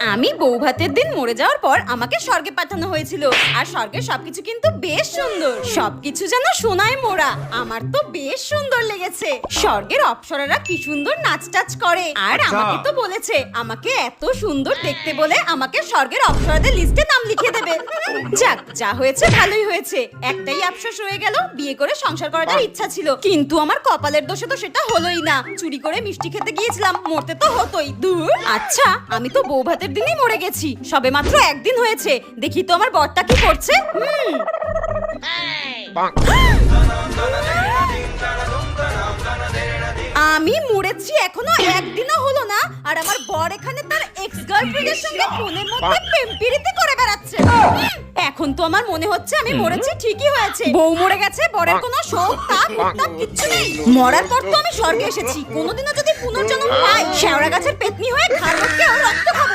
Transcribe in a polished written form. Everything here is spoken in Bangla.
আমি বউ ভাতের দিন মরে যাওয়ার পর আমাকে স্বর্গে পাঠানো হয়েছিল। আর স্বর্গের সবকিছু কিন্তু বেশ সুন্দর, সবকিছু যেন সোনায় মোড়া। আমার তো বেশ সুন্দর লেগেছে। স্বর্গের অপ্সরারা কি সুন্দর নাচ টাচ করে। আর আমাকে তো বলেছে আমাকে এত সুন্দর দেখতে বলে আমাকে স্বর্গের অপ্সরাদের লিস্টে নাম লিখিয়ে দেবে। যাক, যা হয়েছে ভালোই হয়েছে। একটাই আফসোস রয়ে গেল, বিয়ে করে সংসার করার ইচ্ছা ছিল, কিন্তু আমার কপালের দোষে তো সেটা হলোই না। চুরি করে মিষ্টি খেতে গিয়েছিলাম, মরতে তো হতোই। দূর। আচ্ছা, আমি তো বউ ভাতের দিনই মরে গেছি, সবে মাত্র একদিন হয়েছে। দেখি তো আমার বরটা কি করছে। আমি মরেছি এখনো একদিনও হলো না, আর আমার বর এখানে তার এক্স গার্লফ্রেন্ডের সঙ্গে ফোনের মধ্যে প্রেমপিরিতি করে বেড়াচ্ছে। এখন তো আমার মনে হচ্ছে আমি মরেছি ঠিকই হয়েছে। বউ মরে গেছে, বরের কোনো শোক তাপ উত্তাপ কিচ্ছু নেই। মরার পর তো আমি স্বর্গে এসেছি, কোনোদিনও যদি পুনর্জন্ম পাই, শেওড়া গাছের পেতনি হয়ে ঘাড় মটকে রক্ত খাবো।